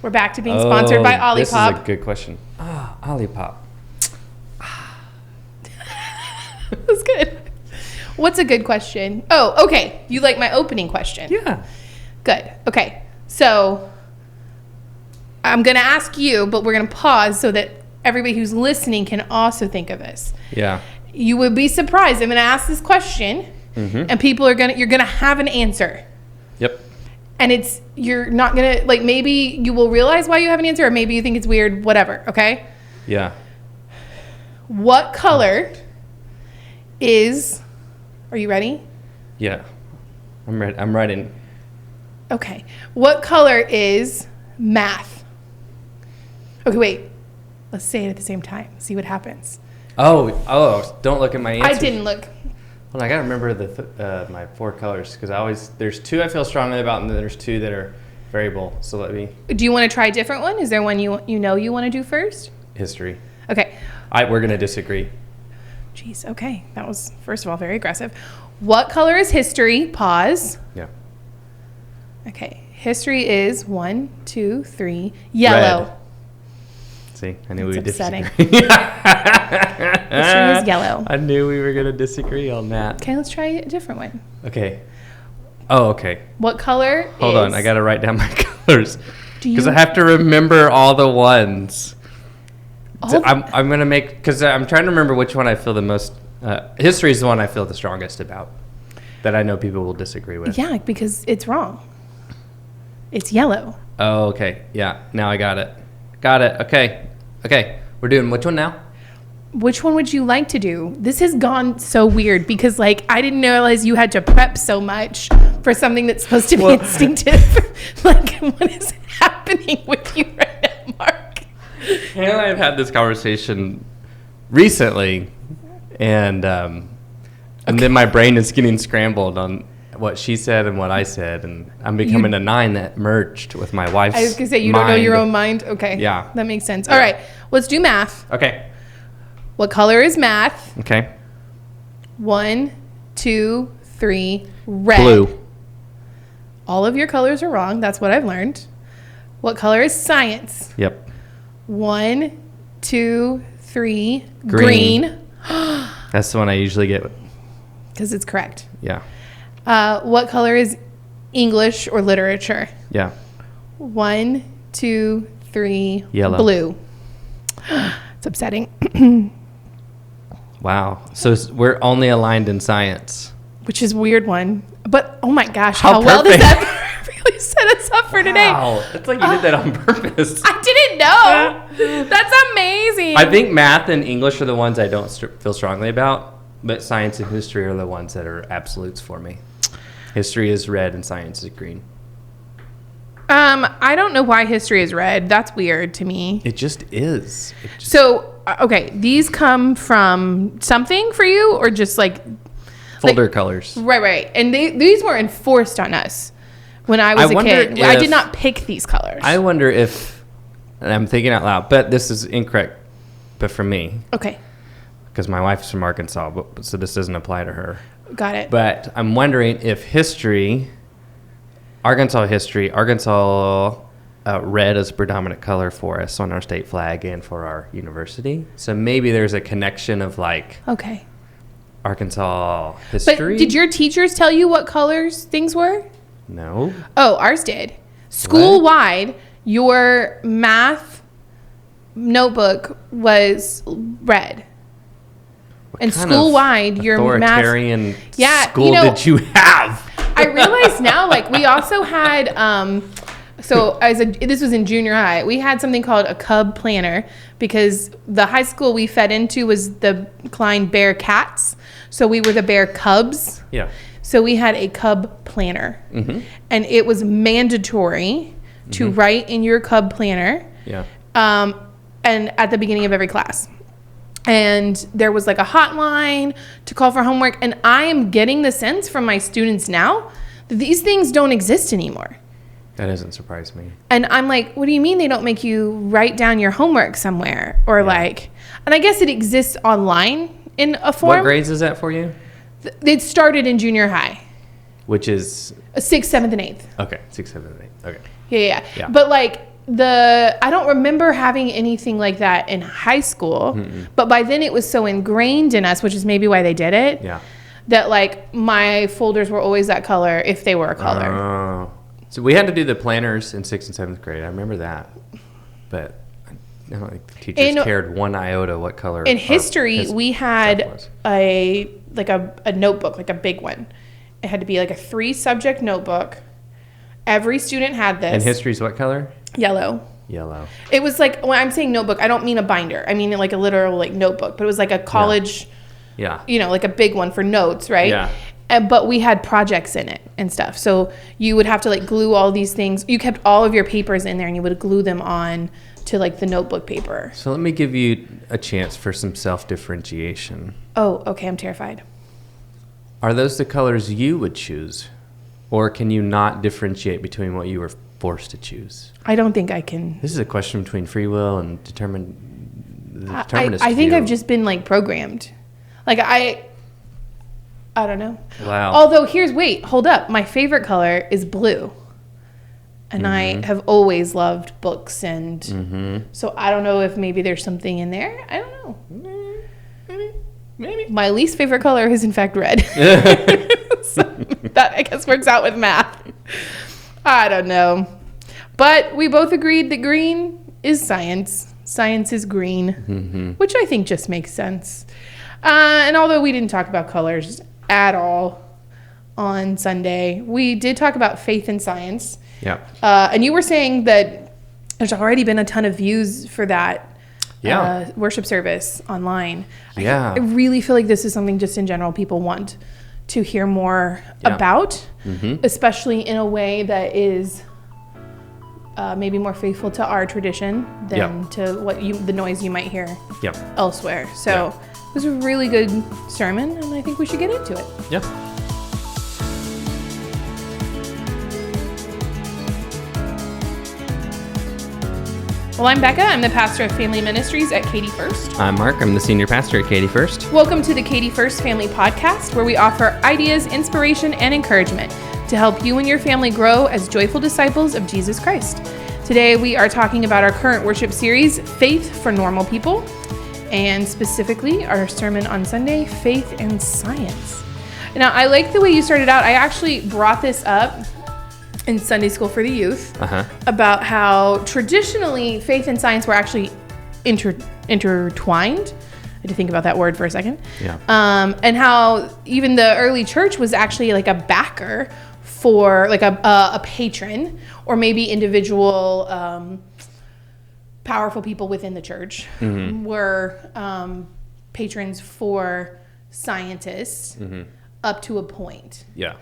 We're back to being sponsored by Olipop. This is a good question. Olipop. That's good. What's a good question? Oh, okay. You like my opening question? Yeah. Good. Okay. So I'm going to ask you, but we're going to pause so that everybody who's listening can also think of this. Yeah. You would be surprised. I'm going to ask this question, and people are you're going to have an answer. Yep. And you're not going to, like, maybe you will realize why you have an answer, or maybe you think it's weird, whatever. Okay. Yeah. What color are you ready? Yeah. I'm writing. Okay. What color is math? Okay, wait. Let's say it at the same time. See what happens. Oh, don't look at my answers. I didn't look. Well, I got to remember my 4 colors because there's 2 I feel strongly about, and then there's 2 that are variable. So let me. Do you want to try a different one? Is there one you want to do first? History. Okay. We're going to disagree. Jeez, okay. That was, first of all, very aggressive. What color is history? Pause. Yeah. Okay. History is 1, 2, 3. Yellow. Red. See, I knew we would upsetting. disagree. History is yellow. I knew we were going to disagree on that. Okay, let's try a different one. Okay. Oh, okay. What color Hold on, I got to write down my colors. Because I have to remember all the ones. I'm going to because I'm trying to remember which one I feel the most, history is the one I feel the strongest about, that I know people will disagree with. Yeah, because it's wrong. It's yellow. Oh, okay. Yeah, now I got it. Got it. Okay. We're doing which one now? Which one would you like to do? This has gone so weird because, like, I didn't realize you had to prep so much for something that's supposed to be instinctive. Like, what is happening with you right now, Mark? Hannah and I have had this conversation recently, and then my brain is getting scrambled on what she said and what I said, and I'm becoming a 9 that merged with my wife's. I was gonna say you don't know your own mind. Okay, yeah, that makes sense. All right, let's do math. Okay. What color is math? Okay. 1, 2, 3. Red. Blue. All of your colors are wrong. That's what I've learned. What color is science? Yep. 1, 2, 3. Green. That's the one I usually get. Because it's correct. Yeah. What color is English or literature? Yeah. 1, 2, 3. Yellow. Blue. It's upsetting. Wow. So we're only aligned in science. Which is a weird one. But, oh my gosh, how well does that really set us up for today? Wow. It's like you did that on purpose. I didn't know. That's amazing. I think math and English are the ones I don't feel strongly about, but science and history are the ones that are absolutes for me. History is red and science is green. I don't know why history is red. That's weird to me. It just is. So, okay, these come from something for you, or just like folder colors? Right. And these were enforced on us when I was a kid. I did not pick these colors. I wonder if, and I'm thinking out loud, but this is incorrect, but for me. Okay. Because my wife's from Arkansas, so this doesn't apply to her. Got it. But I'm wondering if Arkansas red is a predominant color for us on our state flag and for our university. So maybe there's a connection of okay, Arkansas history. But did your teachers tell you what colors things were? No. Oh, ours did. School-wide, your math notebook was red. And school-wide, your math... Authoritarian school did you have? I realize now, we also had... this was in junior high. We had something called a Cub Planner because the high school we fed into was the Klein Bear Cats. So we were the Bear Cubs. Yeah. So we had a Cub Planner. Mm-hmm. And it was mandatory to write in your Cub Planner. Yeah. And at the beginning of every class. And there was a hotline to call for homework. And I am getting the sense from my students now that these things don't exist anymore. That doesn't surprise me. And I'm like, what do you mean they don't make you write down your homework somewhere? Or and I guess it exists online in a form. What grades is that for you? It started in junior high. Which is? 6th, 7th, and 8th. Okay, 6th, 7th, and 8th. Okay. Yeah. But I don't remember having anything like that in high school, but by then it was so ingrained in us, which is maybe why they did it. Yeah. That like my folders were always that color if they were a color. So we had to do the planners in 6th and 7th grade. I remember that, but I don't think the teachers cared one iota what color. In history, we had a notebook, like a big one. It had to be like a 3-subject notebook. Every student had this. And history's what color? Yellow. It was like, when I'm saying notebook, I don't mean a binder. I mean like a literal like notebook, but it was like a college. Yeah. Like a big one for notes, right? Yeah. But we had projects in it and stuff. So you would have to like glue all these things. You kept all of your papers in there and you would glue them on to like the notebook paper. So let me give you a chance for some self-differentiation. Oh, okay. I'm terrified. Are those the colors you would choose? Or can you not differentiate between what you were forced to choose? I don't think I can. This is a question between free will and determinist I think I've just been like programmed. Like I don't know. Wow. Although hold up. My favorite color is blue. And I have always loved books and so I don't know if maybe there's something in there. I don't know. Maybe. My least favorite color is in fact red. So that I guess works out with math. I don't know. But we both agreed that green is science. Science is green, which I think just makes sense. And although we didn't talk about colors at all on Sunday, we did talk about faith and science. Yeah. And you were saying that there's already been a ton of views for that worship service online. Yeah. I really feel like this is something just in general people want to hear more about, especially in a way that is maybe more faithful to our tradition than to the noise you might hear elsewhere. So it was a really good sermon, and I think we should get into it. Yeah. Well, I'm Becca. I'm the pastor of Family Ministries at Katy First. I'm Mark. I'm the senior pastor at Katy First. Welcome to the Katy First Family Podcast, where we offer ideas, inspiration, and encouragement to help you and your family grow as joyful disciples of Jesus Christ. Today, we are talking about our current worship series, Faith for Normal People, and specifically our sermon on Sunday, Faith and Science. Now, I like the way you started out. I actually brought this up in Sunday school for the youth about how traditionally faith and science were actually intertwined. I had to think about that word for a second. Yeah. And how even the early church was actually like a backer for like a patron or maybe individual powerful people within the church were patrons for scientists up to a point. Yeah.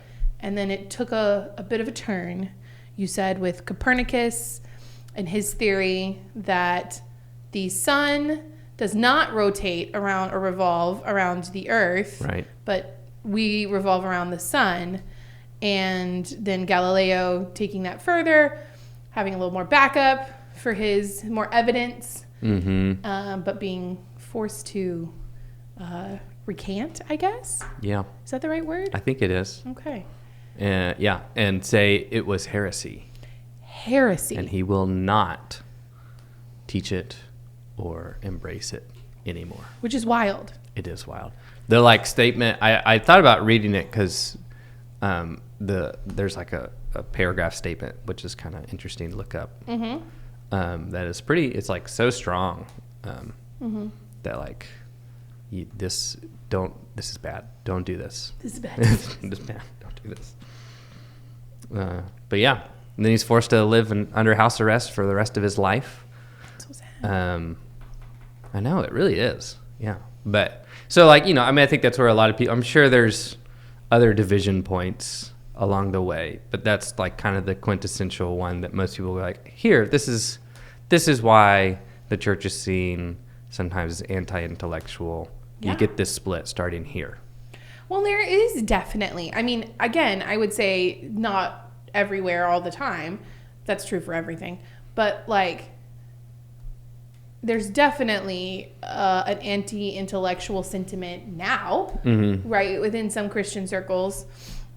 And then it took a bit of a turn, you said, with Copernicus and his theory that the sun does not rotate around or revolve around the earth, right, but we revolve around the sun. And then Galileo taking that further, having a little more backup for his more evidence, but being forced to recant, I guess. Yeah. Is that the right word? I think it is. Okay. And say it was heresy. Heresy. And he will not teach it or embrace it anymore. Which is wild. It is wild. The like statement, I thought about reading it because there's like a paragraph statement, which is kind of interesting to look up. That is it's like so strong that like this is bad. Don't do this. This is bad. This is bad. Don't do this. But yeah, and then he's forced to live under house arrest for the rest of his life. So sad. I know, it really is. Yeah. But so like, I think that's where a lot of people, I'm sure there's other division points along the way, but that's like kind of the quintessential one that most people are like, here, this is why the church is seen sometimes as anti-intellectual. Yeah. You get this split starting here. Well, there is definitely. I mean, again, I would say not everywhere all the time. That's true for everything. But, like, there's definitely an anti-intellectual sentiment now, right, within some Christian circles.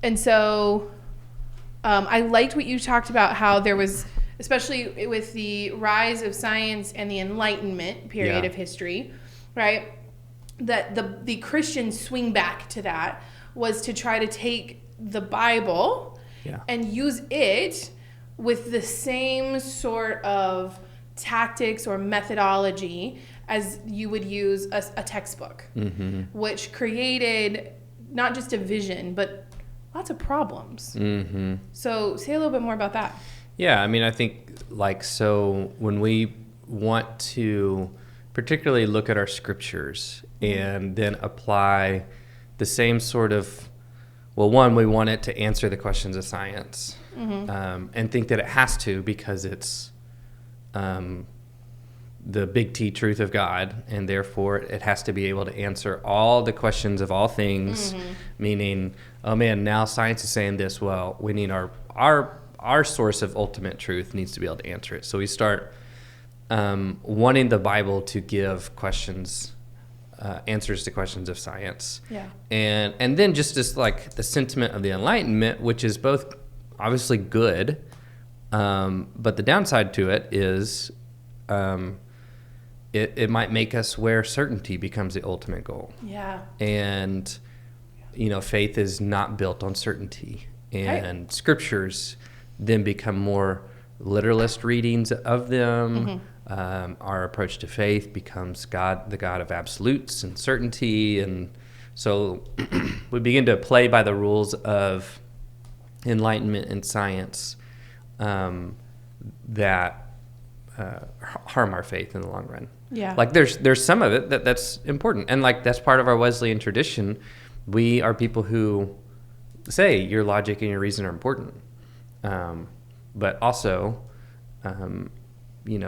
And so I liked what you talked about, how there was especially with the rise of science and the Enlightenment period of history, right? That the Christian swing back to that was to try to take the Bible and use it with the same sort of tactics or methodology as you would use a textbook, which created not just a vision, but lots of problems. So say a little bit more about that. Yeah, I mean, I think so when we want to particularly look at our scriptures and then apply the same sort of, well, one, we want it to answer the questions of science and think that it has to because it's the big T truth of God, and therefore it has to be able to answer all the questions of all things, meaning, oh man, now science is saying this, well, we need our source of ultimate truth needs to be able to answer it. So we start wanting the Bible to give questions, answers to questions of science. Yeah. And then just as like the sentiment of the Enlightenment, which is both obviously good, but the downside to it is it might make us where certainty becomes the ultimate goal. Yeah. And, faith is not built on certainty. And scriptures then become more literalist readings of them. Our approach to faith becomes the God of absolutes and certainty. And so we begin to play by the rules of Enlightenment and science that harm our faith in the long run. Yeah. Like there's some of it that's important. And like that's part of our Wesleyan tradition. We are people who say your logic and your reason are important. But also, we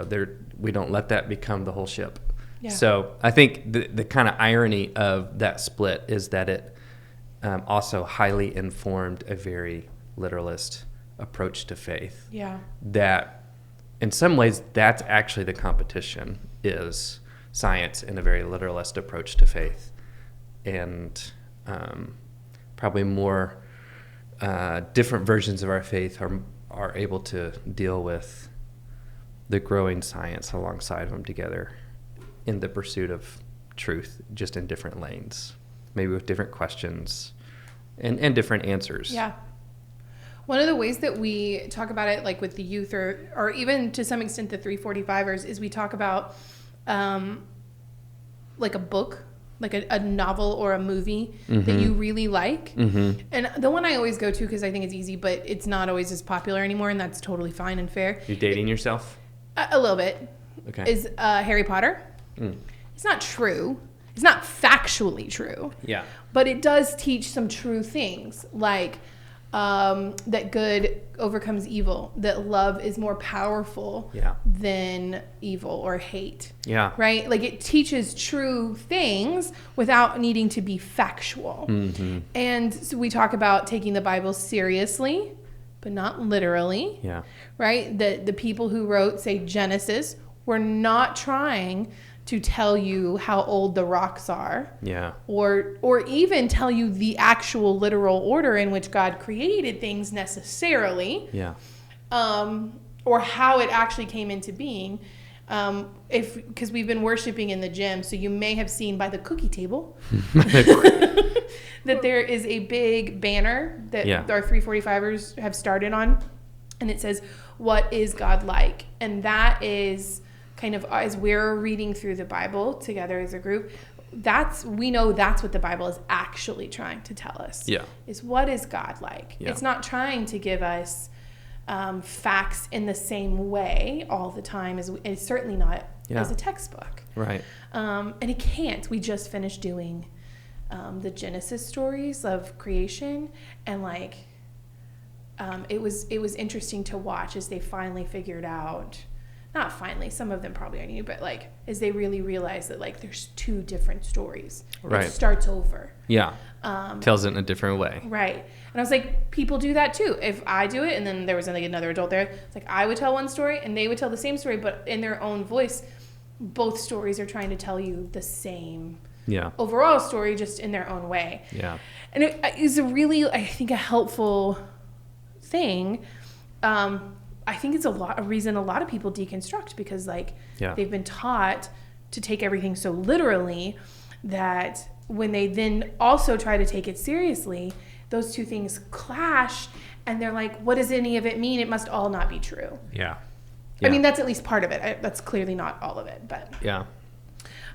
don't let that become the whole ship. Yeah. So I think the kind of irony of that split is that it also highly informed a very literalist approach to faith. Yeah. That in some ways that's actually the competition is science and a very literalist approach to faith. And probably more different versions of our faith are able to deal with the growing science alongside them together in the pursuit of truth, just in different lanes, maybe with different questions and different answers. Yeah. One of the ways that we talk about it, like with the youth or even to some extent the 345ers, is we talk about like a book, like a novel or a movie that you really like. And the one I always go to, because I think it's easy, but it's not always as popular anymore, and that's totally fine and fair. You're dating yourself? A little bit. Okay. Is Harry Potter. It's not true. It's not factually true. Yeah. But it does teach some true things, like that good overcomes evil, that love is more powerful than evil or hate. Yeah. Right? Like it teaches true things without needing to be factual. And so we talk about taking the Bible seriously, but not literally. Yeah. Right? The people who wrote, say, Genesis were not trying to tell you how old the rocks are. Yeah. Or even tell you the actual literal order in which God created things necessarily. Yeah. Or how it actually came into being. Because we've been worshiping in the gym, so you may have seen by the cookie table that there is a big banner that our 345ers have started on, and it says, "What is God like?" And that is kind of, as we're reading through the Bible together as a group, we know that's what the Bible is actually trying to tell us. Yeah. Is what is God like? Yeah. It's not trying to give us facts in the same way all the time. It's certainly not as a textbook. Right. And it can't. We just finished doing the Genesis stories of creation, and it was interesting to watch as they finally figured out. Not finally, some of them probably I knew, but as they really realized that there's two different stories. Right. It starts over. Yeah. Tells it in a different way. Right. And I was like, people do that too. If I do it, and then there was another adult there, it's like I would tell one story and they would tell the same story, but in their own voice. Both stories are trying to tell you the same overall story, just in their own way. Yeah. And it is a really, I think, a helpful thing. I think it's a reason a lot of people deconstruct, because like they've been taught to take everything so literally that when they then also try to take it seriously, those two things clash, and they're like, what does any of it mean? It must all not be true. Yeah. I mean, that's at least part of it. That's clearly not all of it, but. Yeah.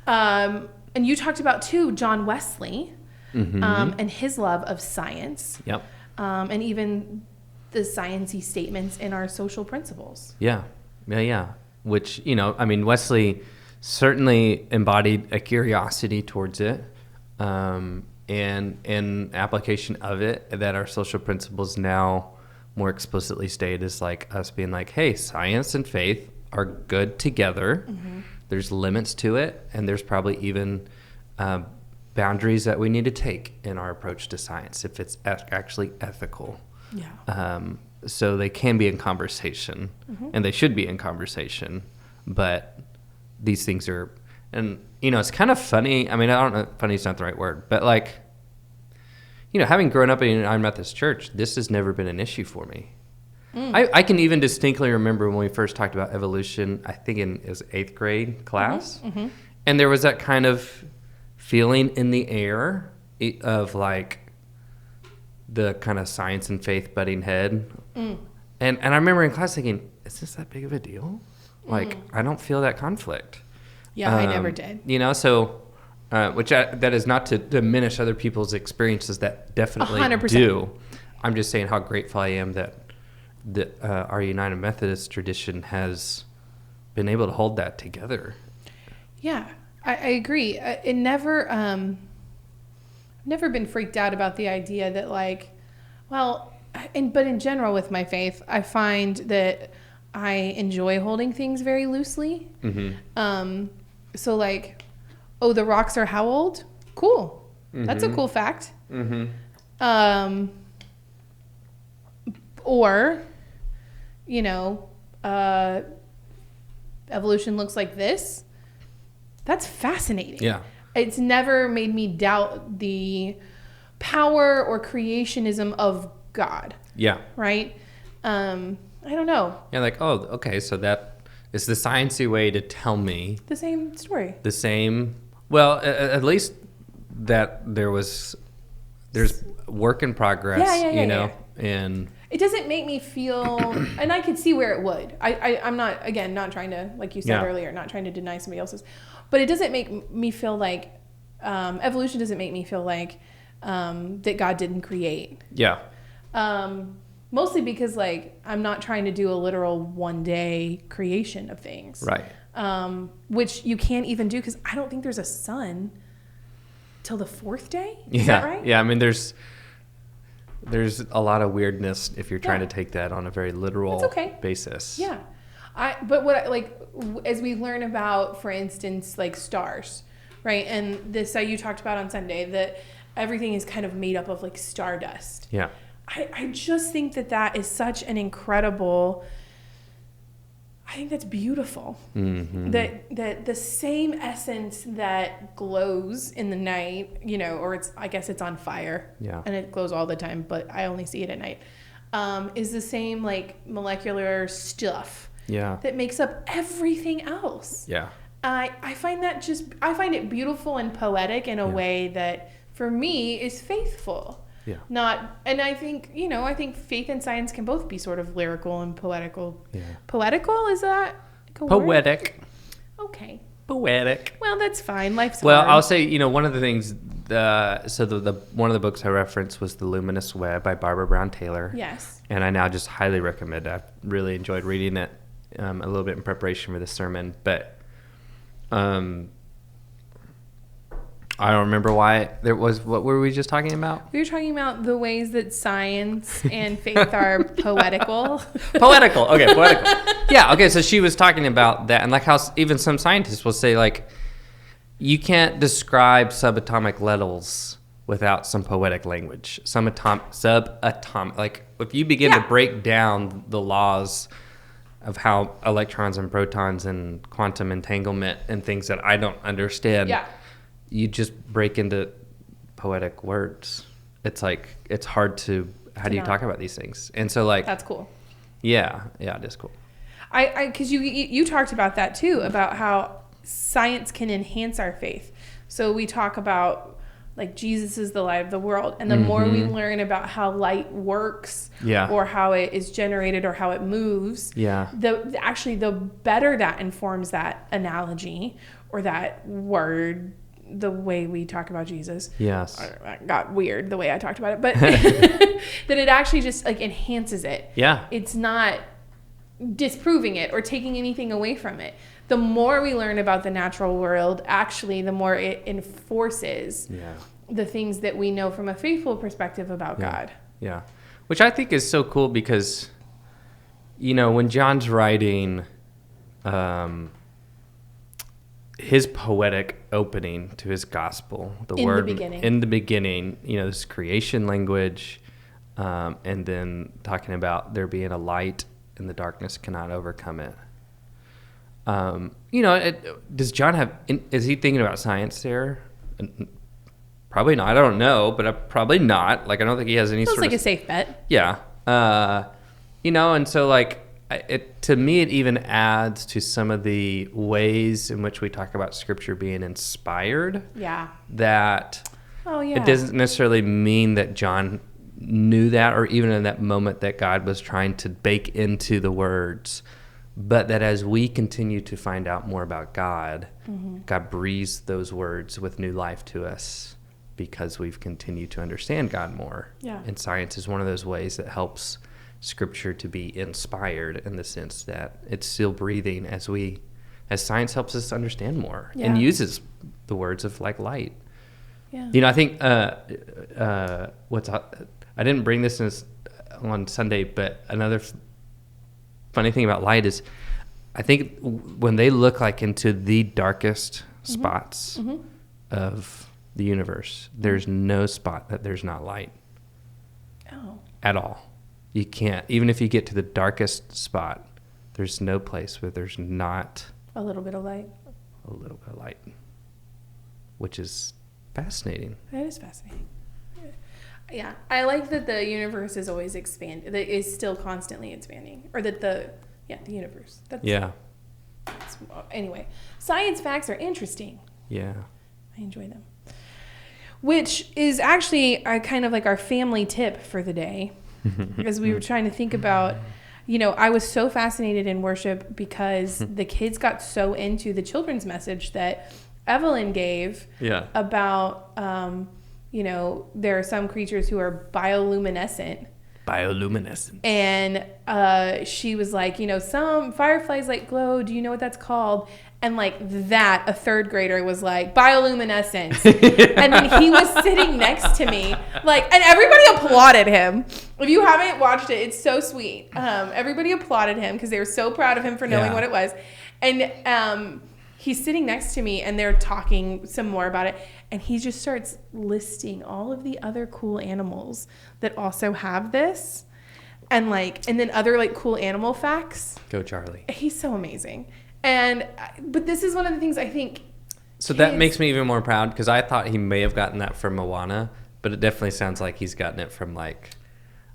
And you talked about, too, John Wesley Mm-hmm. And his love of science. Yep. And even the science-y statements in our social principles. Yeah. Which, I mean, Wesley certainly embodied a curiosity towards it, and an application of it that our social principles now more explicitly state is like us being like, hey, science and faith are good together. Mm-hmm. There's limits to it, and there's probably even boundaries that we need to take in our approach to science if it's actually ethical. Yeah. So they can be in conversation, mm-hmm. and they should be in conversation, but these things are, and it's kind of funny. I mean, I don't know, funny is not the right word, but like, having grown up in an United Methodist church, this has never been an issue for me. I can even distinctly remember when we first talked about evolution, I think it was 8th grade class, mm-hmm. Mm-hmm. and there was that kind of feeling in the air of like the kind of science and faith butting head. And I remember in class thinking, is this that big of a deal? Like, I don't feel that conflict. Yeah, I never did. So, that is not to diminish other people's experiences that definitely 100%. do. I'm just saying how grateful I am that our United Methodist tradition has been able to hold that together. Yeah, I agree. It never, I've never been freaked out about the idea that like, but in general with my faith, I find that I enjoy holding things very loosely. Mm-hmm. So like, the rocks are how old? Cool. Mm-hmm. That's a cool fact. Mm-hmm. Or, evolution looks like this. That's fascinating. Yeah. It's never made me doubt the power or creationism of God. Yeah. Right? I don't know. Yeah, like, okay, so that is the sciencey way to tell me. The same story. The same. Well, at least that there's work in progress, Yeah. And it doesn't make me feel, and I could see where it would. I'm not, again, not trying to, like you said earlier, not trying to deny somebody else's, but it doesn't make me feel like, evolution doesn't make me feel like that God didn't create. Yeah. Mostly because, like, I'm not trying to do a literal one-day creation of things. Right. Which you can't even do because I don't think there's a sun till the 4th day. Is that right? Yeah, I mean, there's a lot of weirdness if you're trying to take that on a very literal basis. Yeah. But what as we learn about, for instance, like stars, right? And this you talked about on Sunday, that everything is kind of made up of like stardust. Yeah. I just think that is such an incredible, I think that's beautiful. Mm-hmm. That the same essence that glows in the night, or I guess it's on fire. Yeah. And it glows all the time, but I only see it at night. Is the same like molecular stuff. Yeah. That makes up everything else. Yeah. I find it beautiful and poetic in a way that for me is faithful. Yeah. And I think, I think faith and science can both be sort of lyrical and poetical. Yeah. Poetical, is that a poetic? Word? Okay. Poetic. Well, that's fine. Life's hard. Well, I'll say, one of the things, one of the books I referenced was The Luminous Web by Barbara Brown Taylor. Yes. And I now just highly recommend it. I've really enjoyed reading it a little bit in preparation for this sermon, but I don't remember why there was. What were we just talking about? We were talking about the ways that science and faith are poetical. Poetical. Okay, poetical. Yeah, okay, so she was talking about that, and like how even some scientists will say, like, you can't describe subatomic levels without some poetic language. Subatomic. Like, if you begin to break down the laws of how electrons and protons and quantum entanglement and things that I don't understand... Yeah. You just break into poetic words. It's like, it's hard to, how do you talk about these things? And so like, that's cool. Yeah, it is cool. Because you talked about that too, about how science can enhance our faith. So we talk about like Jesus is the light of the world, and the more we learn about how light works, or how it is generated or how it moves, the better that informs that analogy or that word, the way we talk about Jesus. Yes, it got weird the way I talked about it, but that it actually just like enhances it. Yeah, it's not disproving it or taking anything away from it. The more we learn about the natural world, actually, the more it enforces the things that we know from a faithful perspective about God. Yeah, which I think is so cool because, when John's writing his poetic opening to his gospel, in the beginning, this creation language, and then talking about there being a light and the darkness cannot overcome it. Does John is he thinking about science there? Probably not. I don't know, but probably not. Like, I don't think he has any Feels like a safe bet. Yeah. And so like, to me, it even adds to some of the ways in which we talk about scripture being inspired. Yeah. That it doesn't necessarily mean that John knew that, or even in that moment that God was trying to bake into the words, but that as we continue to find out more about God, God breathes those words with new life to us because we've continued to understand God more. Yeah. And science is one of those ways that helps scripture to be inspired in the sense that it's still breathing as science helps us understand more and uses the words of like light. Yeah. I think I didn't bring this on Sunday, but another funny thing about light is I think when they look like into the darkest spots of the universe, there's no spot that there's not light. At all. You can't, even if you get to the darkest spot, there's no place where there's not a little bit of light. Which is fascinating. That is fascinating. Yeah, I like that the universe is always expanding. That is still constantly expanding, or that the universe. Anyway, science facts are interesting. Yeah, I enjoy them. Which is actually kind of like our family tip for the day, as we were trying to think about. I was so fascinated in worship because the kids got so into the children's message that Evelyn gave about. There are some creatures who are bioluminescent. And she was like, some fireflies like glow. Do you know what that's called? And like that, a third grader was like, bioluminescence. And then he was sitting next to me, and everybody applauded him. If you haven't watched it, it's so sweet. Everybody applauded him because they were so proud of him for knowing what it was. And he's sitting next to me and they're talking some more about it. And he just starts listing all of the other cool animals that also have this. And then other cool animal facts. Go Charlie. He's so amazing. But this is one of the things I think. So that makes me even more proud because I thought he may have gotten that from Moana, but it definitely sounds like he's gotten it from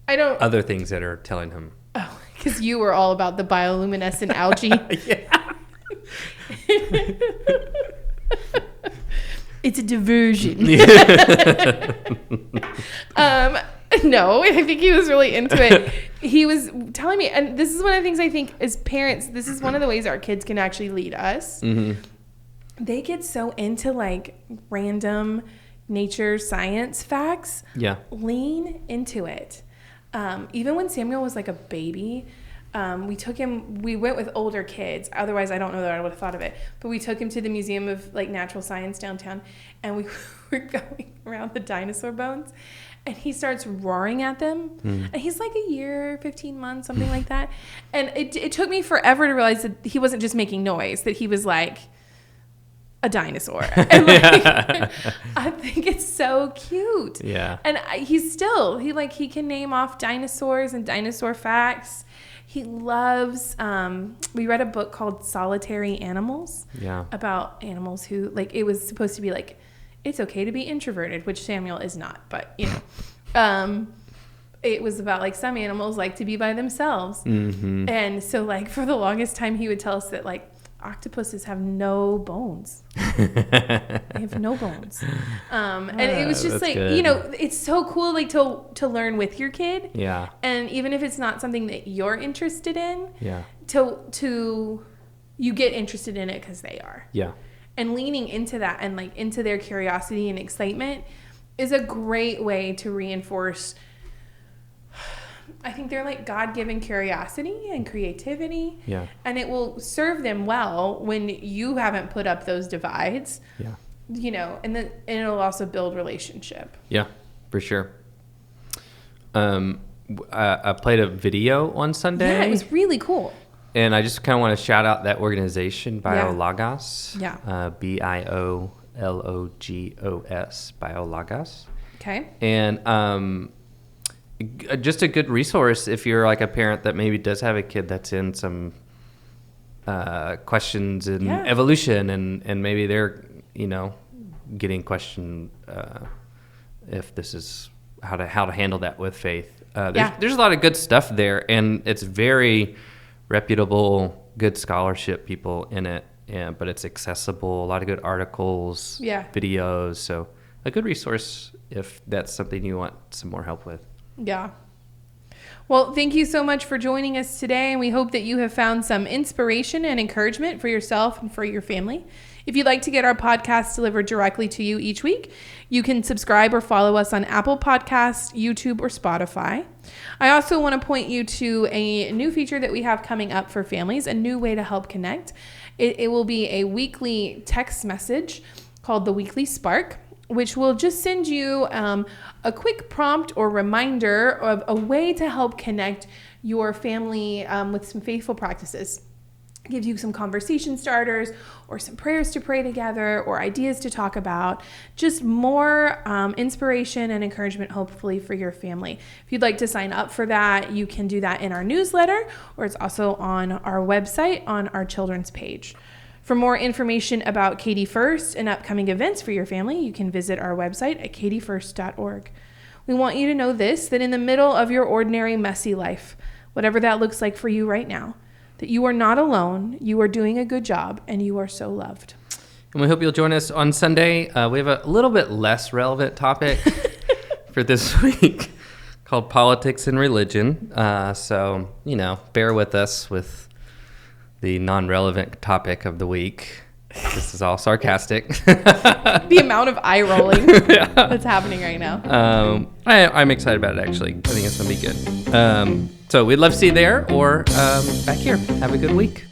other things that are telling him. Oh, because you were all about the bioluminescent algae. Yeah. It's a diversion. No, I think he was really into it. He was telling me, and this is one of the things I think as parents, this is one of the ways our kids can actually lead us. They get so into random nature science facts. Yeah. Lean into it. Even when Samuel was a baby, we went with older kids. Otherwise, I don't know that I would have thought of it. But we took him to the Museum of Natural Science downtown, and we were going around the dinosaur bones, and he starts roaring at them. And he's a year, 15 months, something like that. And it took me forever to realize that he wasn't just making noise, that he was a dinosaur. And I think it's so cute. Yeah. And he can name off dinosaurs and dinosaur facts. He loves, we read a book called Solitary Animals. Yeah. About animals who, it was supposed to be it's okay to be introverted, which Samuel is not, but, it was about like some animals like to be by themselves. Mm-hmm. And so like for the longest time he would tell us that like octopuses have no bones. They have no bones. And it was just like, good. you know, it's so cool like to learn with your kid. Yeah. And even if it's not something that you're interested in, Yeah. to you get interested in it because they are. Yeah. And leaning into that and like into their curiosity and excitement is a great way to reinforce, I think they're like God-given curiosity and creativity. Yeah. And it will serve them well when you haven't put up those divides. Yeah. You know, and it'll also build relationship. Yeah, for sure. I played a video on Sunday. Yeah, it was really cool. And I just kind of want to shout out that organization, Biologos. Yeah. Biologos, Biologos. Okay. And just a good resource if you're like a parent that maybe does have a kid that's in some questions in evolution, and maybe they're, you know, getting questioned if this is how to handle that with faith. There's a lot of good stuff there, and it's very reputable, good scholarship people in it, but it's accessible, a lot of good articles, videos, so a good resource if that's something you want some more help with. Yeah. Well, thank you so much for joining us today, and we hope that you have found some inspiration and encouragement for yourself and for your family. If you'd like to get our podcast delivered directly to you each week, you can subscribe or follow us on Apple Podcasts, YouTube, or Spotify. I also want to point you to a new feature that we have coming up for families, a new way to help connect. It will be a weekly text message called the Weekly Spark, which will just send you a quick prompt or reminder of a way to help connect your family with some faithful practices. Gives you some conversation starters or some prayers to pray together or ideas to talk about. Just more inspiration and encouragement, hopefully, for your family. If you'd like to sign up for that, you can do that in our newsletter, or it's also on our website on our children's page. For more information about Katy First and upcoming events for your family, you can visit our website at katyfirst.org. We want you to know this, that in the middle of your ordinary, messy life, whatever that looks like for you right now, that you are not alone, you are doing a good job, and you are so loved. And we hope you'll join us on Sunday. We have a little bit less relevant topic for this week called Politics and Religion. So, you know, bear with us with the non-relevant topic of the week. This is all sarcastic. The amount of eye rolling that's happening right now. I'm excited about it, actually. I think it's going to be good. So we'd love to see you there or back here. Have a good week.